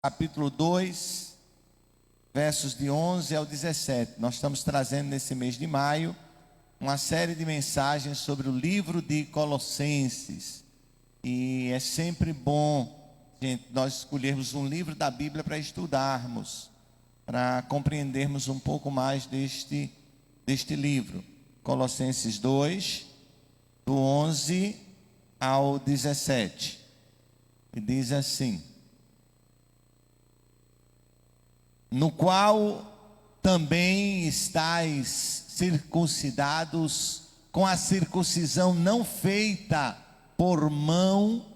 capítulo 2, versos de 11 ao 17. Nós estamos trazendo nesse mês de maio uma série de mensagens sobre o livro de Colossenses. E é sempre bom, gente, nós escolhermos um livro da Bíblia para estudarmos, para compreendermos um pouco mais deste livro. Colossenses 2, do 11 ao 17. E diz assim: no qual também estáis circuncidados com a circuncisão não feita por mão,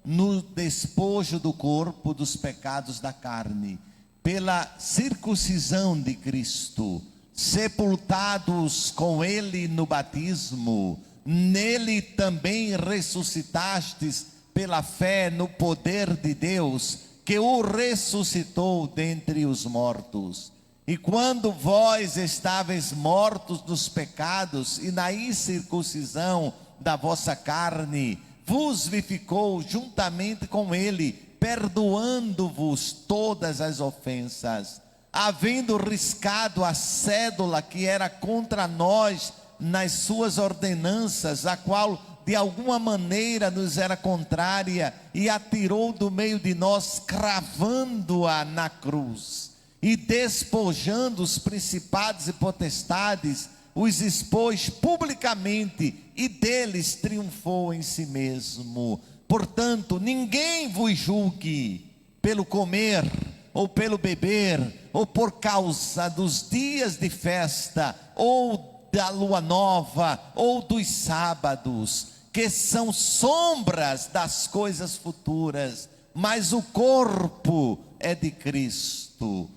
no despojo do corpo dos pecados da carne, pela circuncisão de Cristo, sepultados com ele no batismo, nele também ressuscitastes pela fé no poder de Deus, que o ressuscitou dentre os mortos. E quando vós estáveis mortos nos pecados e na incircuncisão da vossa carne, vos vivificou juntamente com ele, perdoando-vos todas as ofensas, havendo riscado a cédula que era contra nós nas suas ordenanças, a qual de alguma maneira nos era contrária, e atirou do meio de nós, cravando-a na cruz, e despojando os principados e potestades, os expôs publicamente, e deles triunfou em si mesmo. Portanto, ninguém vos julgue pelo comer, ou pelo beber, ou por causa dos dias de festa, ou da lua nova, ou dos sábados, que são sombras das coisas futuras, mas o corpo é de Cristo.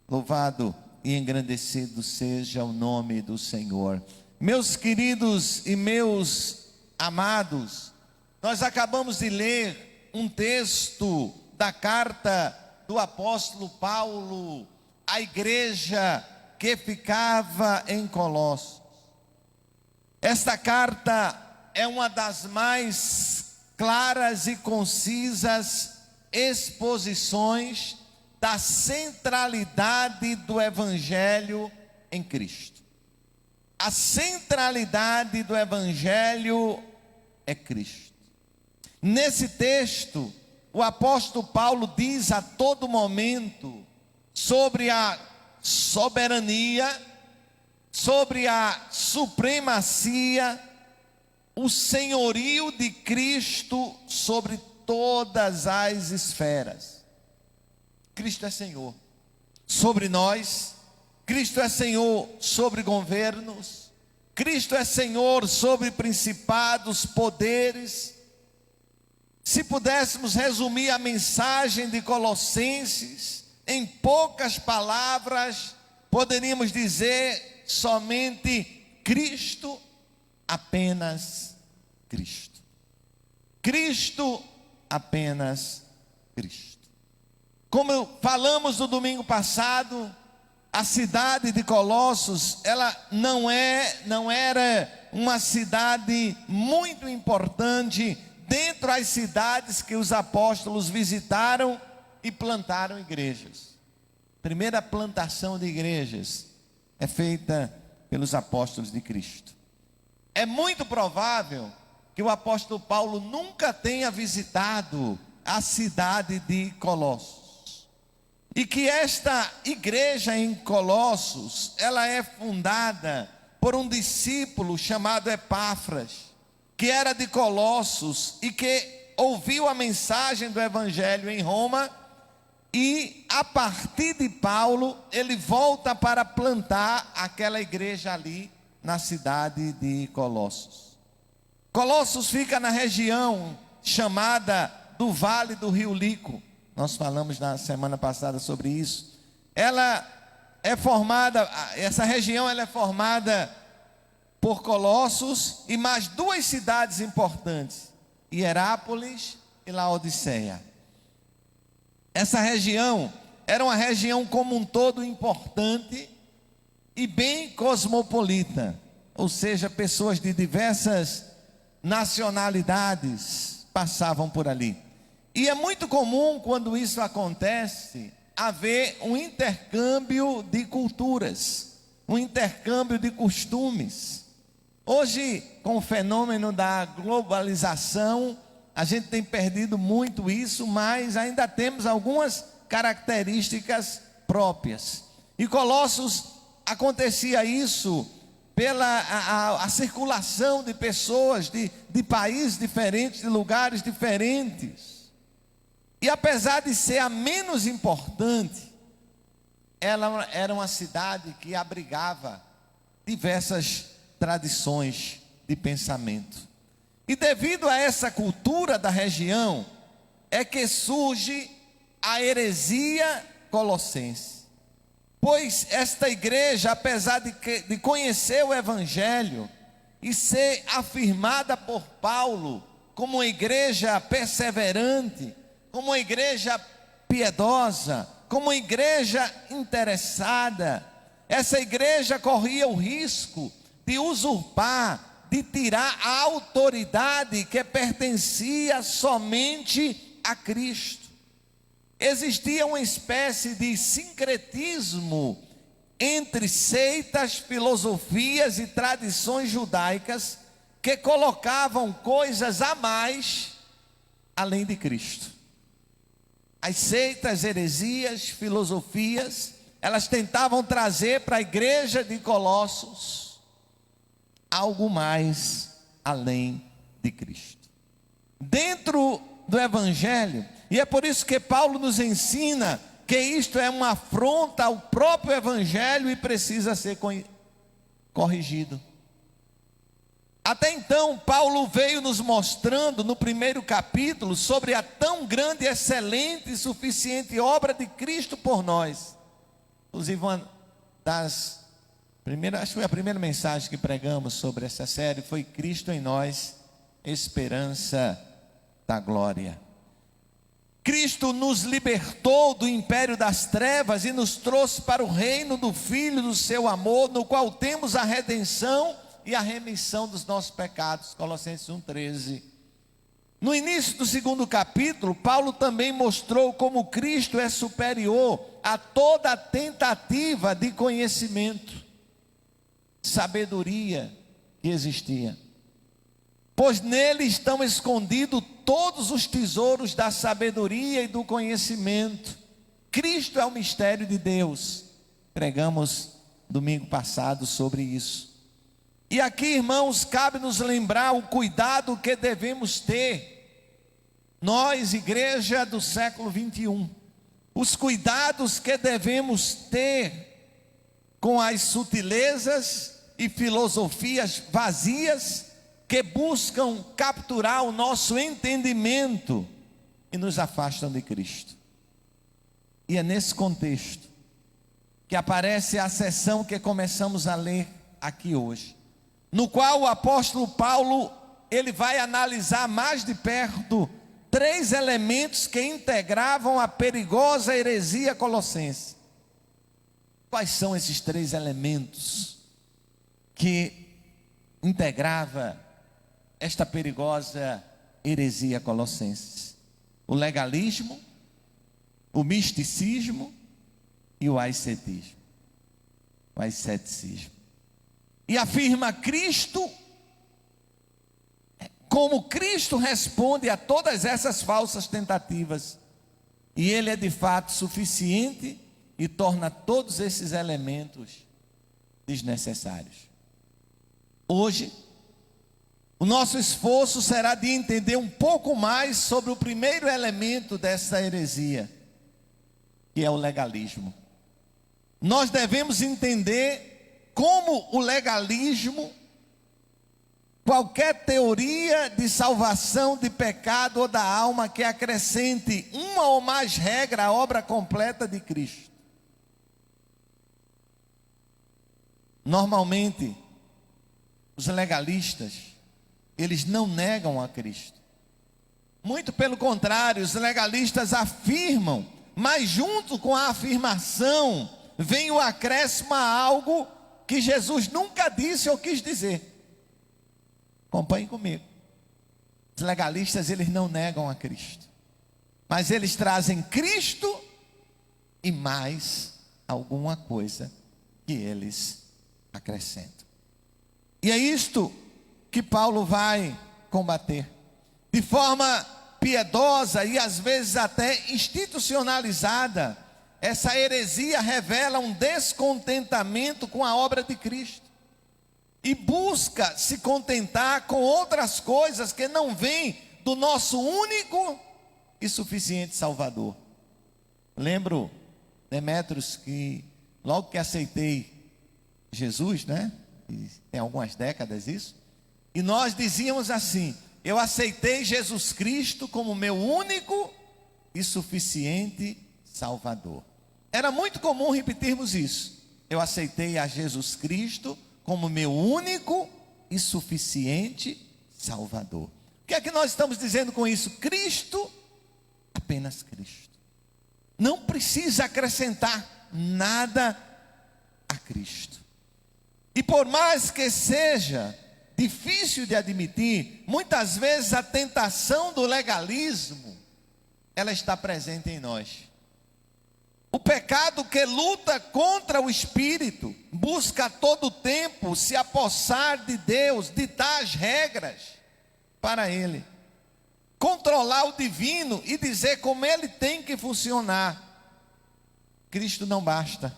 Louvado e engrandecido seja o nome do Senhor. Meus queridos e meus amados, nós acabamos de ler um texto da carta do apóstolo Paulo à igreja que ficava em Colossos. Esta carta é uma das mais claras e concisas exposições da centralidade do Evangelho em Cristo. A centralidade do Evangelho é Cristo. Nesse texto, o apóstolo Paulo diz a todo momento sobre a soberania, sobre a supremacia, o senhorio de Cristo sobre todas as esferas. Cristo é Senhor sobre nós, Cristo é Senhor sobre governos, Cristo é Senhor sobre principados, poderes. Se pudéssemos resumir a mensagem de Colossenses em poucas palavras, poderíamos dizer somente Cristo, apenas Cristo. Cristo, apenas Cristo. Como falamos no domingo passado, a cidade de Colossos, ela não era uma cidade muito importante dentro das cidades que os apóstolos visitaram e plantaram igrejas. A primeira plantação de igrejas é feita pelos apóstolos de Cristo. É muito provável que o apóstolo Paulo nunca tenha visitado a cidade de Colossos. E que esta igreja em Colossos, ela é fundada por um discípulo chamado Epáfras, que era de Colossos e que ouviu a mensagem do Evangelho em Roma, e a partir de Paulo, ele volta para plantar aquela igreja ali na cidade de Colossos. Colossos fica na região chamada do Vale do Rio Lico. Nós falamos na semana passada sobre isso. Ela é formada, essa região ela é formada por Colossos e mais duas cidades importantes, Hierápolis e Laodiceia. Essa região era uma região como um todo importante e bem cosmopolita, ou seja, pessoas de diversas nacionalidades passavam por ali. E é muito comum, quando isso acontece, haver um intercâmbio de culturas, um intercâmbio de costumes. Hoje, com o fenômeno da globalização, a gente tem perdido muito isso, mas ainda temos algumas características próprias. E Colossos acontecia isso pela a circulação de pessoas de países diferentes, de lugares diferentes. E apesar de ser a menos importante, ela era uma cidade que abrigava diversas tradições de pensamento. E devido a essa cultura da região, é que surge a heresia colossense. Pois esta igreja, apesar de conhecer o Evangelho e ser afirmada por Paulo como uma igreja perseverante, como uma igreja piedosa, como uma igreja interessada, essa igreja corria o risco de usurpar, de tirar a autoridade que pertencia somente a Cristo. Existia uma espécie de sincretismo entre seitas, filosofias e tradições judaicas que colocavam coisas a mais além de Cristo. As seitas, heresias, filosofias, elas tentavam trazer para a igreja de Colossos algo mais além de Cristo. Dentro do Evangelho, e é por isso que Paulo nos ensina que isto é uma afronta ao próprio Evangelho e precisa ser corrigido. Até então, Paulo veio nos mostrando no primeiro capítulo sobre a tão grande, excelente e suficiente obra de Cristo por nós. Inclusive, uma das primeiras, acho que foi a primeira mensagem que pregamos sobre essa série, foi Cristo em nós, esperança da glória. Cristo nos libertou do império das trevas e nos trouxe para o reino do Filho do seu amor, no qual temos a redenção e a remissão dos nossos pecados. Colossenses 1,13. No início do segundo capítulo, Paulo também mostrou como Cristo é superior a toda tentativa de conhecimento, sabedoria que existia. Pois nele estão escondidos todos os tesouros da sabedoria e do conhecimento. Cristo é o mistério de Deus. Pregamos domingo passado sobre isso. E aqui, irmãos, cabe nos lembrar o cuidado que devemos ter, nós, igreja do século 21, os cuidados que devemos ter com as sutilezas e filosofias vazias que buscam capturar o nosso entendimento e nos afastam de Cristo. E é nesse contexto que aparece a sessão que começamos a ler aqui hoje, no qual o apóstolo Paulo, ele vai analisar mais de perto 3 elementos que integravam a perigosa heresia colossense. Quais são esses 3 elementos que integrava esta perigosa heresia colossense? O legalismo, o misticismo e o ascetismo. O asceticismo. E afirma Cristo, como Cristo responde a todas essas falsas tentativas. E Ele é de fato suficiente e torna todos esses elementos desnecessários. Hoje, o nosso esforço será de entender um pouco mais sobre o primeiro elemento dessa heresia, que é o legalismo. Nós devemos entender como o legalismo, qualquer teoria de salvação de pecado ou da alma que acrescente uma ou mais regras à obra completa de Cristo. Normalmente, os legalistas, eles não negam a Cristo. Muito pelo contrário, os legalistas afirmam, mas junto com a afirmação, vem o acréscimo a algo que Jesus nunca disse ou quis dizer. Acompanhe comigo. Os legalistas, eles não negam a Cristo. mas eles trazem Cristo e mais alguma coisa que eles acrescentam. E é isto que Paulo vai combater, de forma piedosa e às vezes até institucionalizada. Essa heresia revela um descontentamento com a obra de Cristo e busca se contentar com outras coisas que não vêm do nosso único e suficiente Salvador. Lembro, Demétrios, que logo que aceitei Jesus, né? E tem algumas décadas isso, e nós dizíamos assim: eu aceitei Jesus Cristo como meu único e suficiente Salvador. Era muito comum repetirmos isso. Eu aceitei a Jesus Cristo como meu único e suficiente Salvador. O que é que nós estamos dizendo com isso? Cristo, apenas Cristo. Não precisa acrescentar nada a Cristo. E por mais que seja difícil de admitir, muitas vezes a tentação do legalismo, ela está presente em nós. O pecado que luta contra o Espírito, busca a todo tempo se apossar de Deus, ditar as regras para Ele, controlar o divino e dizer como Ele tem que funcionar. Cristo não basta.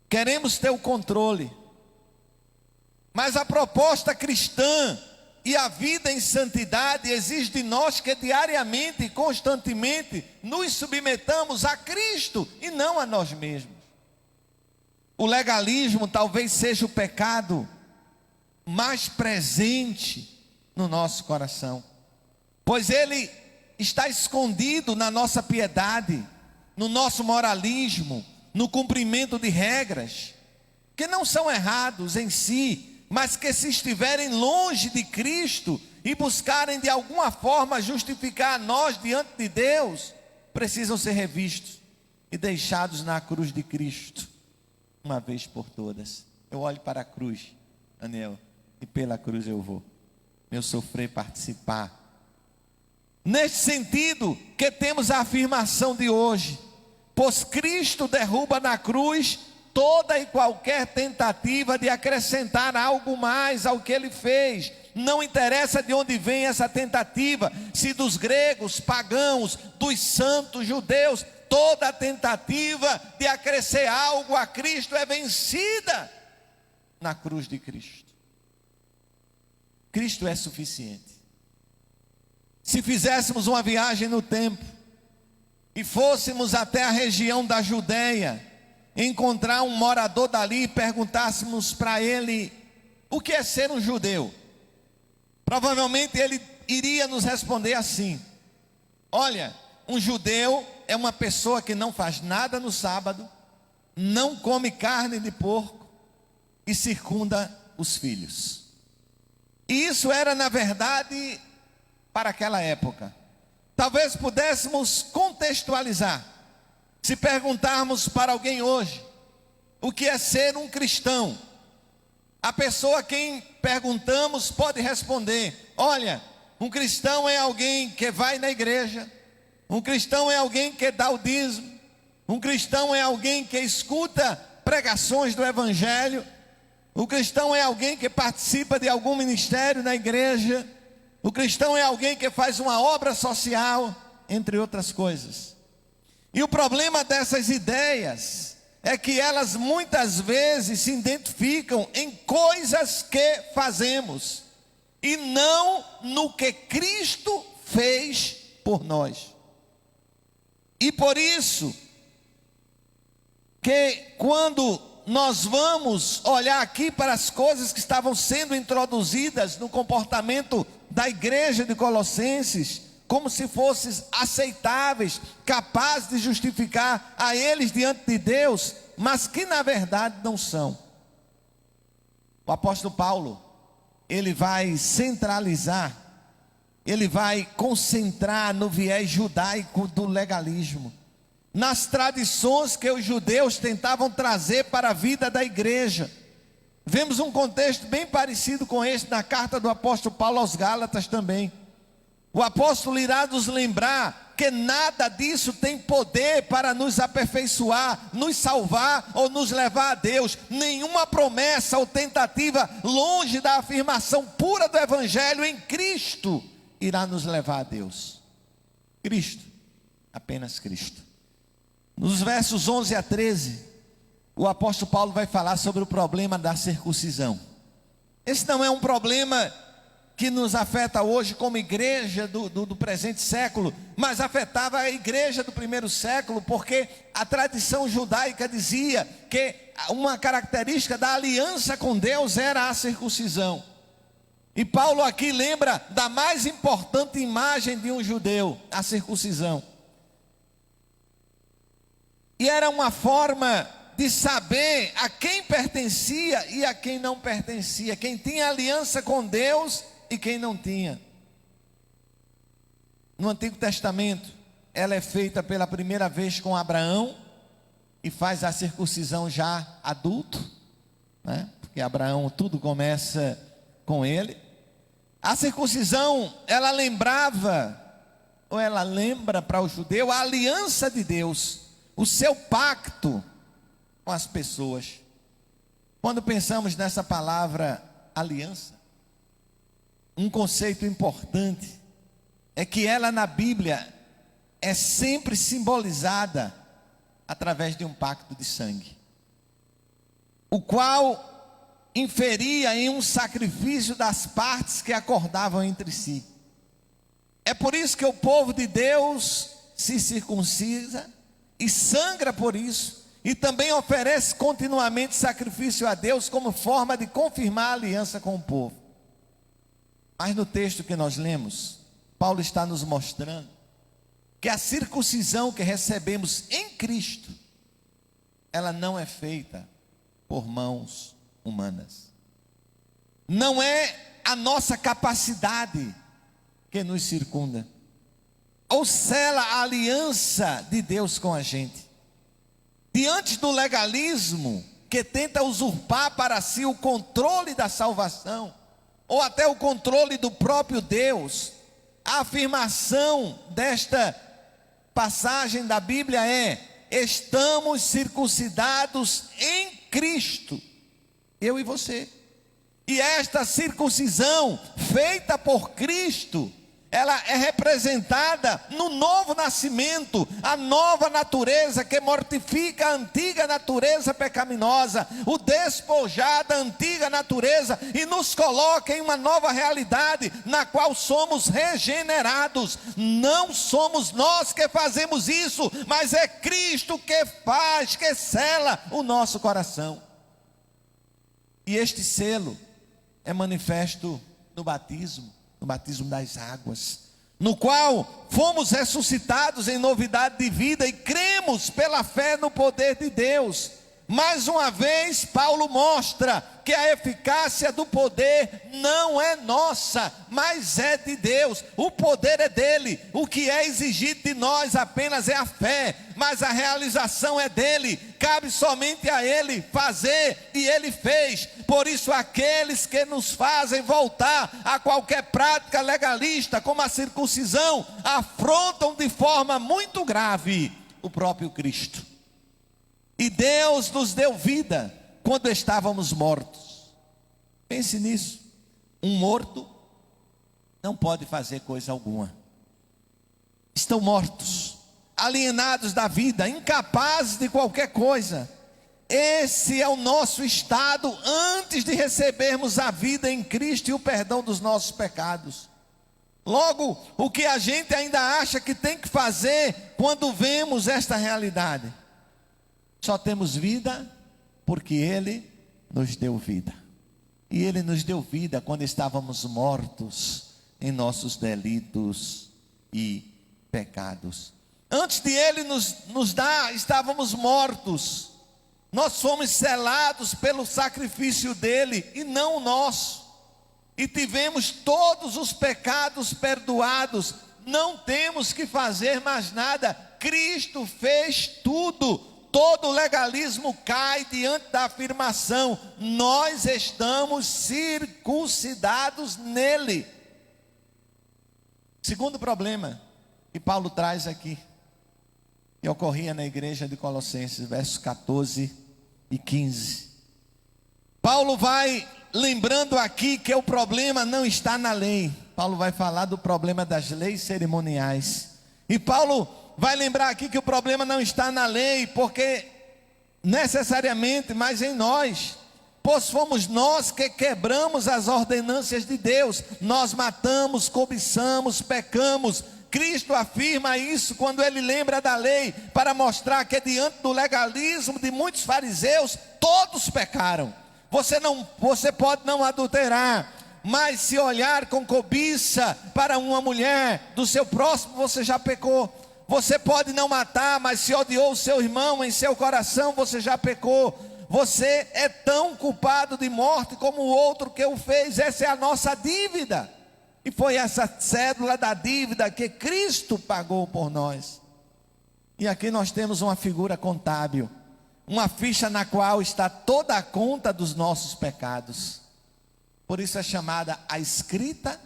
Queremos ter o controle. Mas a proposta cristã e a vida em santidade exige de nós que diariamente e constantemente nos submetamos a Cristo e não a nós mesmos. O legalismo talvez seja o pecado mais presente no nosso coração, pois ele está escondido na nossa piedade, no nosso moralismo, no cumprimento de regras, que não são errados em si, mas que se estiverem longe de Cristo e buscarem de alguma forma justificar a nós diante de Deus, precisam ser revistos e deixados na cruz de Cristo, uma vez por todas. Eu olho para a cruz, Daniel, e pela cruz eu vou. Meu sofrer participar. Nesse sentido que temos a afirmação de hoje, pois Cristo derruba na cruz toda e qualquer tentativa de acrescentar algo mais ao que Ele fez. Não interessa de onde vem essa tentativa, se dos gregos, pagãos, dos santos, judeus, toda tentativa de acrescer algo a Cristo é vencida na cruz de Cristo. Cristo é suficiente. Se fizéssemos uma viagem no tempo e fôssemos até a região da Judeia, encontrar um morador dali e perguntássemos para ele o que é ser um judeu, provavelmente ele iria nos responder assim: olha, um judeu é uma pessoa que não faz nada no sábado, não come carne de porco e circunda os filhos. E isso era, na verdade, para aquela época. Talvez pudéssemos contextualizar. Se perguntarmos para alguém hoje o que é ser um cristão, a pessoa a quem perguntamos pode responder: olha, um cristão é alguém que vai na igreja, um cristão é alguém que dá o dízimo, um cristão é alguém que escuta pregações do evangelho, um cristão é alguém que participa de algum ministério na igreja, o cristão é alguém que faz uma obra social, entre outras coisas. E o problema dessas ideias é que elas muitas vezes se identificam em coisas que fazemos e não no que Cristo fez por nós. E por isso que quando nós vamos olhar aqui para as coisas que estavam sendo introduzidas no comportamento da igreja de Colossenses, como se fossem aceitáveis, capazes de justificar a eles diante de Deus, mas que na verdade não são. O apóstolo Paulo, ele vai centralizar, ele vai concentrar no viés judaico do legalismo, nas tradições que os judeus tentavam trazer para a vida da igreja. Vemos um contexto bem parecido com este na carta do apóstolo Paulo aos Gálatas também. O apóstolo irá nos lembrar que nada disso tem poder para nos aperfeiçoar, nos salvar ou nos levar a Deus. Nenhuma promessa ou tentativa longe da afirmação pura do Evangelho em Cristo irá nos levar a Deus. Cristo, apenas Cristo. Nos versos 11 a 13, o apóstolo Paulo vai falar sobre o problema da circuncisão. Esse não é um problema que nos afeta hoje como igreja do presente século, mas afetava a igreja do primeiro século, porque a tradição judaica dizia que uma característica da aliança com Deus era a circuncisão. E Paulo aqui lembra da mais importante imagem de um judeu, a circuncisão. E era uma forma de saber a quem pertencia e a quem não pertencia, quem tinha aliança com Deus e quem não tinha. No Antigo Testamento, ela é feita pela primeira vez com Abraão, e faz a circuncisão já adulto, né? Porque Abraão, tudo começa com ele. A circuncisão, ela lembrava, ou ela lembra para o judeu, a aliança de Deus, o seu pacto com as pessoas. Quando pensamos nessa palavra aliança, um conceito importante é que ela na Bíblia é sempre simbolizada através de um pacto de sangue, o qual inferia em um sacrifício das partes que acordavam entre si. É por isso que o povo de Deus se circuncida e sangra por isso, e também oferece continuamente sacrifício a Deus como forma de confirmar a aliança com o povo. Mas no texto que nós lemos, Paulo está nos mostrando que a circuncisão que recebemos em Cristo, ela não é feita por mãos humanas. Não é a nossa capacidade que nos circunda, ou sela a aliança de Deus com a gente. Diante do legalismo que tenta usurpar para si o controle da salvação, ou até o controle do próprio Deus, a afirmação desta passagem da Bíblia é: estamos circuncidados em Cristo, eu e você. E esta circuncisão feita por Cristo, ela é representada no novo nascimento, a nova natureza que mortifica a antiga natureza pecaminosa, o despojar da antiga natureza e nos coloca em uma nova realidade na qual somos regenerados. Não somos nós que fazemos isso, mas é Cristo que faz, que sela o nosso coração. E este selo é manifesto no batismo das águas, no qual fomos ressuscitados em novidade de vida e cremos pela fé no poder de Deus. Mais uma vez, Paulo mostra que a eficácia do poder não é nossa, mas é de Deus. O poder é dele, o que é exigido de nós apenas é a fé, mas a realização é dele, cabe somente a ele fazer, e ele fez. Por isso aqueles que nos fazem voltar a qualquer prática legalista, como a circuncisão, afrontam de forma muito grave o próprio Cristo. E Deus nos deu vida quando estávamos mortos. Pense nisso. Um morto não pode fazer coisa alguma. Estão mortos, alienados da vida, incapazes de qualquer coisa. Esse é o nosso estado antes de recebermos a vida em Cristo e o perdão dos nossos pecados. Logo, o que a gente ainda acha que tem que fazer quando vemos esta realidade? Só temos vida porque Ele nos deu vida. E Ele nos deu vida quando estávamos mortos em nossos delitos e pecados. Antes de Ele nos dar, estávamos mortos. Nós fomos selados pelo sacrifício dEle e não o nosso. E tivemos todos os pecados perdoados. Não temos que fazer mais nada. Cristo fez tudo. Todo legalismo cai diante da afirmação: nós estamos circuncidados nele. Segundo problema que Paulo traz aqui, que ocorria na igreja de Colossenses, versos 14 e 15. Paulo vai lembrando aqui que o problema não está na lei. Paulo vai falar do problema das leis cerimoniais. E Paulo vai lembrar aqui que o problema não está na lei, porque necessariamente, mas em nós, pois fomos nós que quebramos as ordenâncias de Deus. Nós matamos, cobiçamos, pecamos. Cristo afirma isso quando ele lembra da lei, para mostrar que diante do legalismo de muitos fariseus, todos pecaram. Você pode não adulterar, mas se olhar com cobiça para uma mulher do seu próximo, você já pecou. Você pode não matar, mas se odiou o seu irmão em seu coração, você já pecou. Você é tão culpado de morte como o outro que o fez. Essa é a nossa dívida. E foi essa cédula da dívida que Cristo pagou por nós. E aqui nós temos uma figura contábil, uma ficha na qual está toda a conta dos nossos pecados. Por isso é chamada a escrita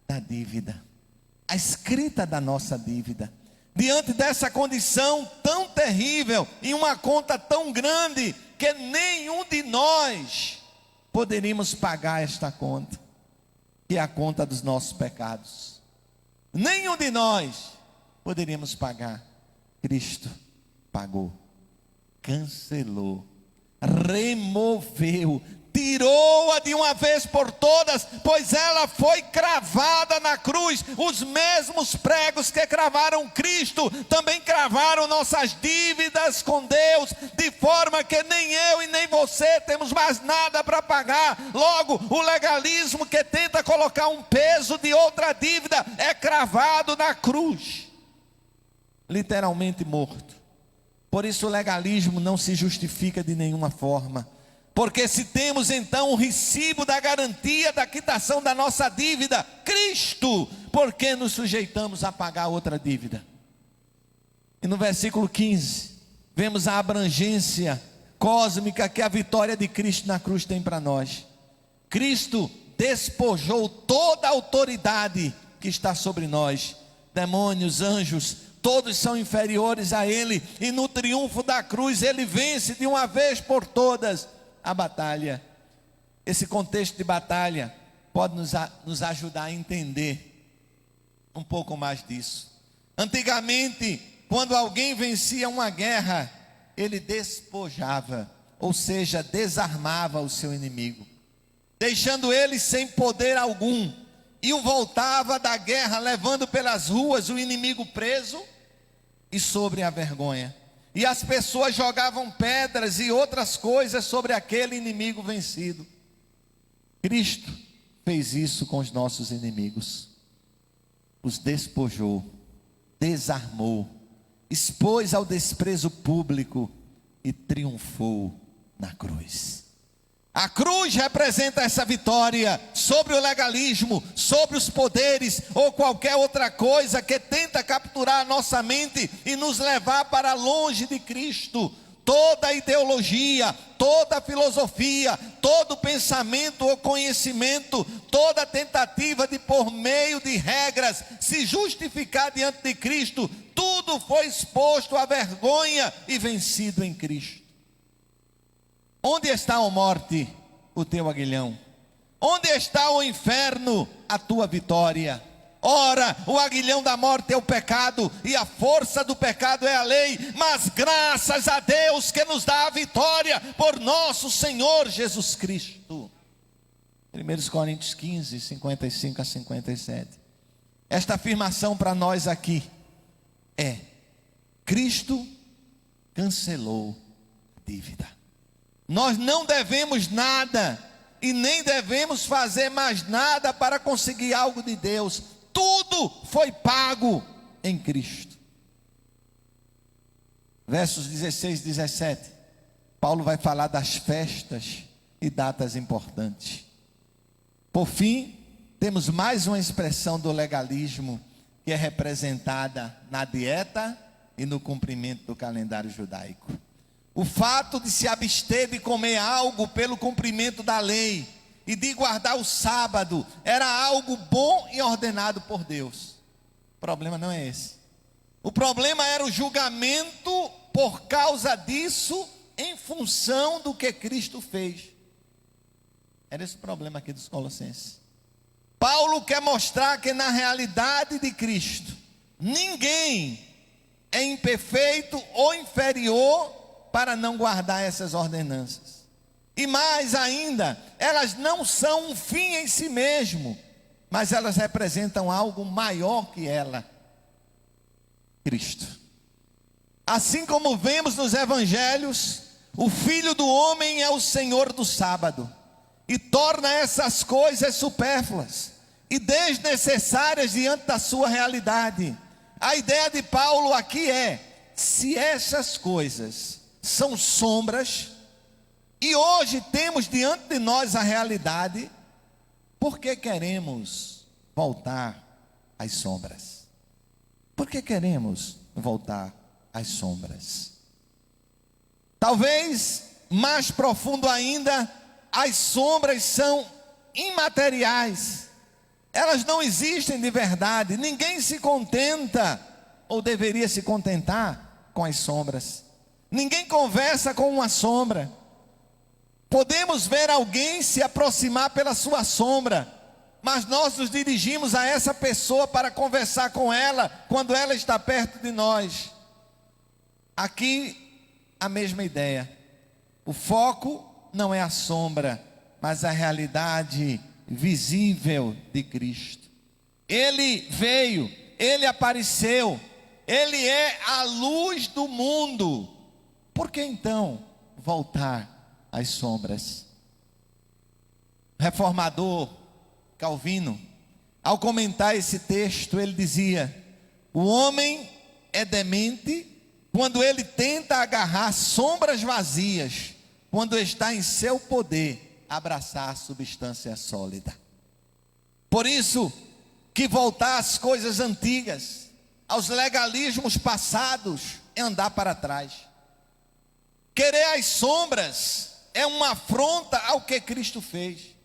da dívida, a escrita da nossa dívida. Diante dessa condição tão terrível e uma conta tão grande, que nenhum de nós poderíamos pagar esta conta, que é a conta dos nossos pecados. Nenhum de nós poderíamos pagar. Cristo pagou, cancelou, removeu, tirou-a de uma vez por todas, pois ela foi cravada na cruz. Os mesmos pregos que cravaram Cristo, também cravaram nossas dívidas com Deus, de forma que nem eu e nem você temos mais nada para pagar. Logo, o legalismo que tenta colocar um peso de outra dívida, é cravado na cruz, literalmente morto. Por isso o legalismo não se justifica de nenhuma forma. Porque se temos então o recibo da garantia da quitação da nossa dívida, Cristo, por que nos sujeitamos a pagar outra dívida? E no versículo 15, vemos a abrangência cósmica que a vitória de Cristo na cruz tem para nós. Cristo despojou toda a autoridade que está sobre nós. Demônios, anjos, todos são inferiores a Ele. E no triunfo da cruz Ele vence de uma vez por todas a batalha. Esse contexto de batalha pode nos ajudar a entender um pouco mais disso. Antigamente, quando alguém vencia uma guerra, ele despojava, ou seja, desarmava o seu inimigo, deixando ele sem poder algum, e o voltava da guerra, levando pelas ruas o inimigo preso e sobre a vergonha. E as pessoas jogavam pedras e outras coisas sobre aquele inimigo vencido. Cristo fez isso com os nossos inimigos. Os despojou, desarmou, expôs ao desprezo público e triunfou na cruz. A cruz representa essa vitória sobre o legalismo, sobre os poderes ou qualquer outra coisa que tenta capturar a nossa mente e nos levar para longe de Cristo. Toda ideologia, toda filosofia, todo pensamento ou conhecimento, toda tentativa de por meio de regras se justificar diante de Cristo, tudo foi exposto à vergonha e vencido em Cristo. Onde está, ó morte, o teu aguilhão? Onde está, o inferno, a tua vitória? Ora, o aguilhão da morte é o pecado, e a força do pecado é a lei, mas graças a Deus que nos dá a vitória por nosso Senhor Jesus Cristo. 1 Coríntios 15, 55 a 57. Esta afirmação para nós aqui é: Cristo cancelou a dívida. Nós não devemos nada e nem devemos fazer mais nada para conseguir algo de Deus. Tudo foi pago em Cristo. Versos 16 e 17, Paulo vai falar das festas e datas importantes. Por fim, temos mais uma expressão do legalismo, que é representada na dieta e no cumprimento do calendário judaico. O fato de se abster de comer algo pelo cumprimento da lei e de guardar o sábado era algo bom e ordenado por Deus. problema não é esse. O problema era o julgamento por causa disso, em função do que Cristo fez. Era esse o problema aqui dos Colossenses. Paulo quer mostrar que na realidade de Cristo, ninguém é imperfeito ou inferior para não guardar essas ordenanças. E mais ainda, elas não são um fim em si mesmo, mas elas representam algo maior que ela, Cristo. Assim como vemos nos evangelhos, o Filho do Homem é o Senhor do sábado, e torna essas coisas supérfluas e desnecessárias diante da sua realidade. A ideia de Paulo aqui é: se essas coisas são sombras, e hoje temos diante de nós a realidade, por que queremos voltar às sombras? Por que queremos voltar às sombras? Talvez mais profundo ainda, as sombras são imateriais. Elas não existem de verdade. Ninguém se contenta, ou deveria se contentar, com as sombras. Ninguém conversa com uma sombra. Podemos ver alguém se aproximar pela sua sombra, mas nós nos dirigimos a essa pessoa para conversar com ela quando ela está perto de nós. Aqui a mesma ideia. O foco não é a sombra, mas a realidade visível de Cristo. Ele veio, Ele apareceu, Ele é a luz do mundo. Por que então voltar às sombras? O reformador Calvino, ao comentar esse texto, ele dizia: o homem é demente quando ele tenta agarrar sombras vazias, quando está em seu poder abraçar a substância sólida. Por isso que voltar às coisas antigas, aos legalismos passados, é andar para trás. Querer as sombras é uma afronta ao que Cristo fez.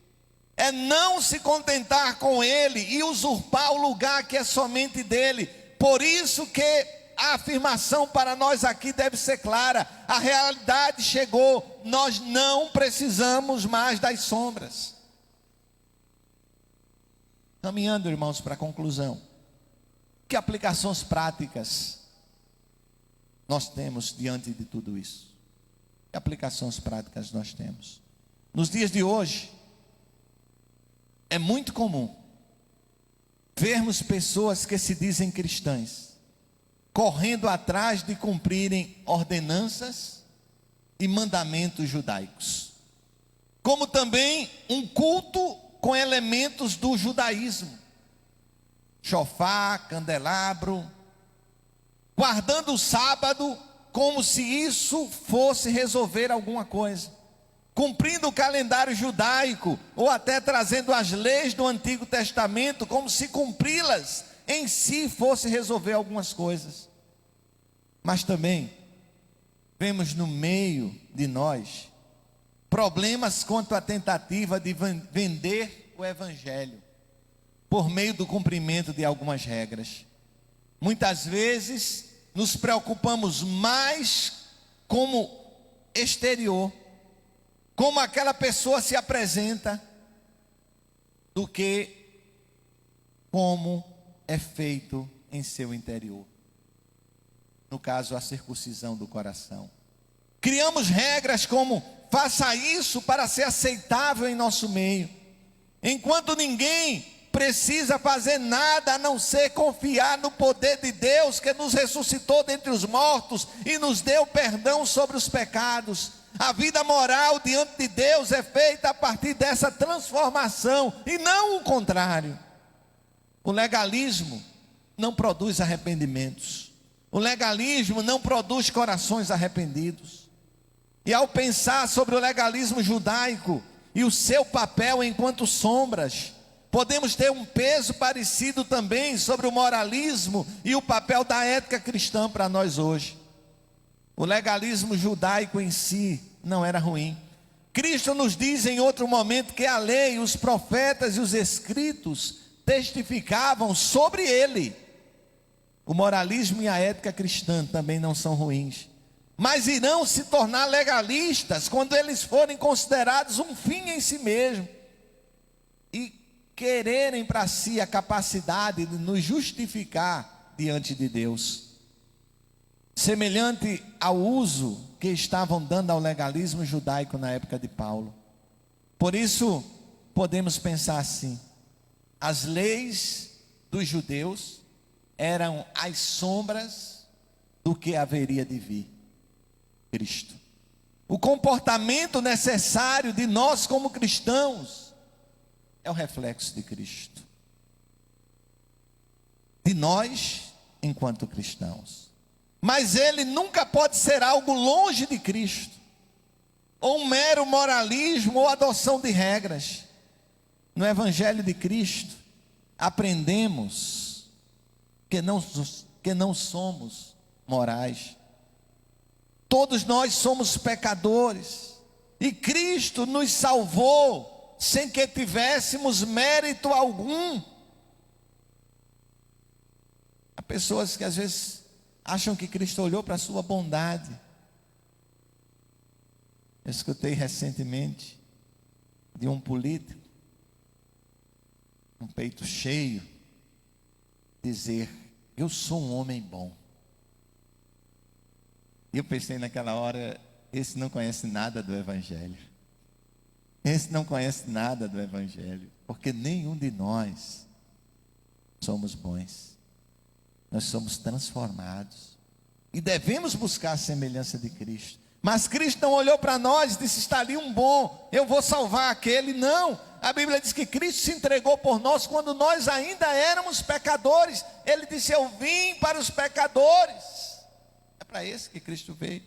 É não se contentar com Ele e usurpar o lugar que é somente dele. Por isso que a afirmação para nós aqui deve ser clara: a realidade chegou, nós não precisamos mais das sombras. Caminhando, irmãos, para a conclusão, que aplicações práticas nós temos diante de tudo isso? Que aplicações práticas nós temos? Nos dias de hoje, é muito comum vermos pessoas que se dizem cristãs correndo atrás de cumprirem ordenanças e mandamentos judaicos, como também um culto com elementos do judaísmo, chofar, candelabro, guardando o sábado como se isso fosse resolver alguma coisa, cumprindo o calendário judaico, ou até trazendo as leis do Antigo Testamento, como se cumpri-las em si fosse resolver algumas coisas. Mas também vemos no meio de nós problemas quanto à tentativa de vender o Evangelho por meio do cumprimento de algumas regras. Muitas vezes nos preocupamos mais como exterior, como aquela pessoa se apresenta, do que como é feito em seu interior. No caso, a circuncisão do coração. Criamos regras como: faça isso para ser aceitável em nosso meio, enquanto ninguém precisa fazer nada a não ser confiar no poder de Deus, que nos ressuscitou dentre os mortos e nos deu perdão sobre os pecados. A vida moral diante de Deus é feita a partir dessa transformação, e não o contrário. O legalismo não produz arrependimentos. O legalismo não produz corações arrependidos. E ao pensar sobre o legalismo judaico e o seu papel enquanto sombras, podemos ter um peso parecido também sobre o moralismo e o papel da ética cristã para nós hoje. O legalismo judaico em si não era ruim. Cristo nos diz em outro momento que a lei, os profetas e os escritos testificavam sobre ele. O moralismo e a ética cristã também não são ruins, mas irão se tornar legalistas quando eles forem considerados um fim em si mesmo e quererem para si a capacidade de nos justificar diante de Deus, semelhante ao uso que estavam dando ao legalismo judaico na época de Paulo. Por isso, podemos pensar assim: as leis dos judeus eram as sombras do que haveria de vir, Cristo. O comportamento necessário de nós como cristãos é o reflexo de Cristo, de nós enquanto cristãos. Mas ele nunca pode ser algo longe de Cristo, ou um mero moralismo ou adoção de regras. No Evangelho de Cristo, aprendemos que não somos morais. Todos nós somos pecadores, e Cristo nos salvou sem que tivéssemos mérito algum. Há pessoas que às vezes acham que Cristo olhou para a sua bondade. Eu escutei recentemente de um político, um peito cheio, dizer: eu sou um homem bom. E eu pensei naquela hora: esse não conhece nada do Evangelho. Esse não conhece nada do Evangelho, porque nenhum de nós somos bons. Nós somos transformados e devemos buscar a semelhança de Cristo. Mas Cristo não olhou para nós e disse: está ali um bom, eu vou salvar aquele. Não, a Bíblia diz que Cristo se entregou por nós quando nós ainda éramos pecadores. Ele disse: eu vim para os pecadores. É para esse que Cristo veio.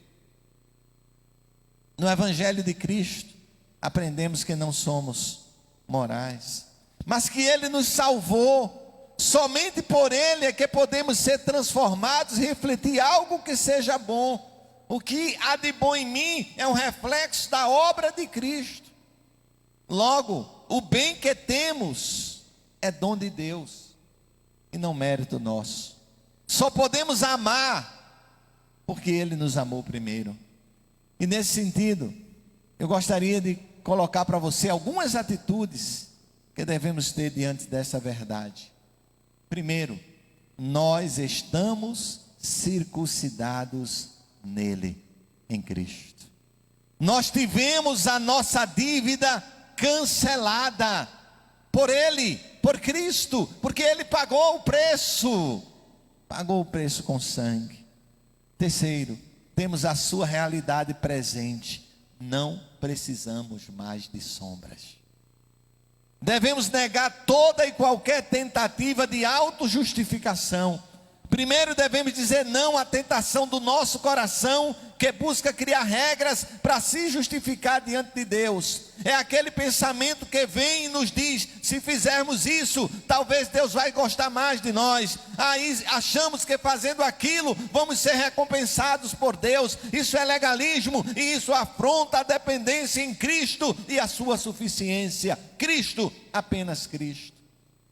No Evangelho de Cristo, aprendemos que não somos morais, mas que Ele nos salvou. Somente por Ele é que podemos ser transformados e refletir algo que seja bom. O que há de bom em mim é um reflexo da obra de Cristo. Logo, o bem que temos é dom de Deus e não mérito nosso. Só podemos amar porque Ele nos amou primeiro. E nesse sentido, eu gostaria de colocar para você algumas atitudes que devemos ter diante dessa verdade. Primeiro, nós estamos circuncidados nele, em Cristo. Nós tivemos a nossa dívida cancelada por Ele, por Cristo, porque Ele pagou o preço com sangue. Terceiro, temos a sua realidade presente, não precisamos mais de sombras. Devemos negar toda e qualquer tentativa de autojustificação. Primeiro devemos dizer não à tentação do nosso coração, que busca criar regras para se justificar diante de Deus. É aquele pensamento que vem e nos diz: se fizermos isso, talvez Deus vai gostar mais de nós. Aí achamos que fazendo aquilo, vamos ser recompensados por Deus. Isso é legalismo, e isso afronta a dependência em Cristo e a sua suficiência. Cristo, apenas Cristo.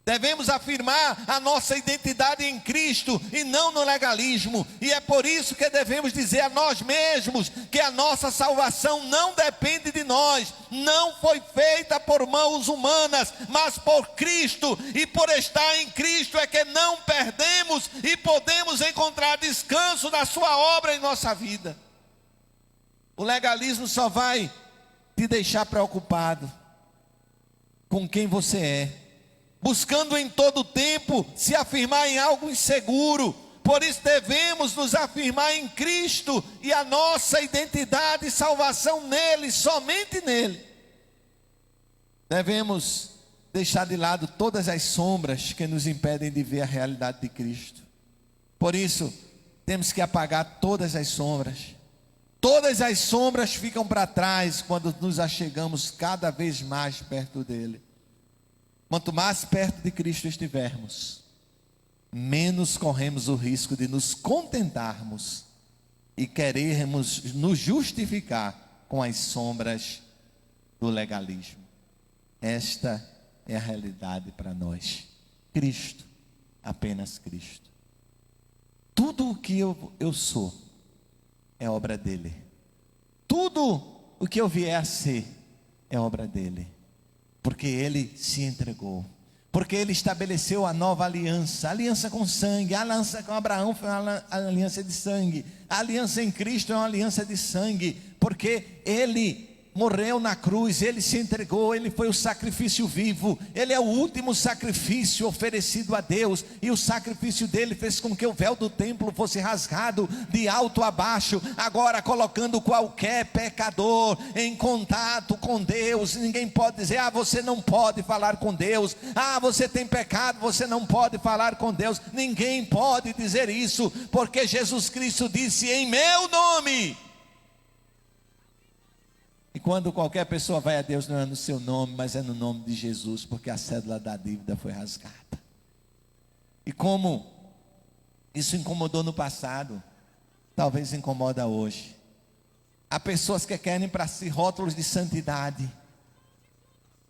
Devemos afirmar a nossa identidade em Cristo e não no legalismo. E é por isso que devemos dizer a nós mesmos que a nossa salvação não depende de nós, não foi feita por mãos humanas, mas por Cristo. E por estar em Cristo é que não perdemos e podemos encontrar descanso na sua obra em nossa vida. O legalismo só vai te deixar preocupado com quem você é, buscando em todo tempo se afirmar em algo inseguro. Por isso devemos nos afirmar em Cristo e a nossa identidade e salvação nele, somente nele. Devemos deixar de lado todas as sombras que nos impedem de ver a realidade de Cristo. Por isso, temos que apagar todas as sombras. Todas as sombras ficam para trás quando nos achegamos cada vez mais perto dele. Quanto mais perto de Cristo estivermos, menos corremos o risco de nos contentarmos e querermos nos justificar com as sombras do legalismo. Esta é a realidade para nós. Cristo, apenas Cristo. tudo o que eu sou é obra dele. Tudo o que eu vier a ser é obra dele. Porque ele se entregou. Porque ele estabeleceu a nova aliança. A aliança com sangue. A aliança com Abraão foi uma aliança de sangue. A aliança em Cristo é uma aliança de sangue. Porque ele morreu na cruz, ele se entregou, ele foi o sacrifício vivo, ele é o último sacrifício oferecido a Deus, e o sacrifício dele fez com que o véu do templo fosse rasgado de alto a baixo, agora colocando qualquer pecador em contato com Deus. Ninguém pode dizer, você não pode falar com Deus, você tem pecado, você não pode falar com Deus. Ninguém pode dizer isso, porque Jesus Cristo disse, em meu nome. E quando qualquer pessoa vai a Deus, não é no seu nome, mas é no nome de Jesus, porque a cédula da dívida foi rasgada. E como isso incomodou no passado, talvez incomoda hoje. Há pessoas que querem para si rótulos de santidade.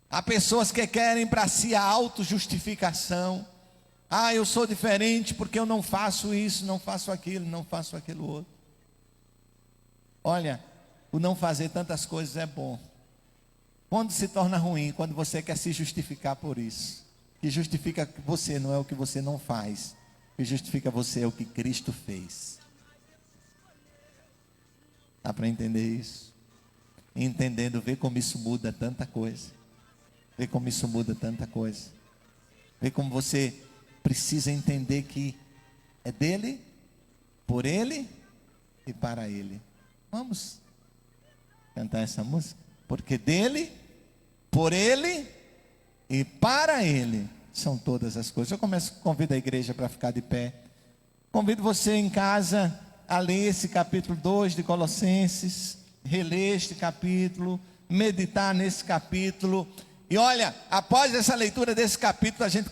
Há pessoas que querem para si a autojustificação. Eu sou diferente porque eu não faço isso, não faço aquilo, não faço aquilo outro. Olha, o não fazer tantas coisas é bom. Quando se torna ruim? Quando você quer se justificar por isso. Que justifica que você não é o que você não faz. Que justifica você é o que Cristo fez. Dá para entender isso? Entendendo, vê como isso muda tanta coisa. Vê como isso muda tanta coisa. Vê como você precisa entender que é dele, por ele e para ele. Vamos cantar essa música? Porque dele, por ele e para ele são todas as coisas. Eu convido a igreja para ficar de pé. Convido você em casa a ler esse capítulo 2 de Colossenses, reler este capítulo, meditar nesse capítulo. E olha, após essa leitura desse capítulo, a gente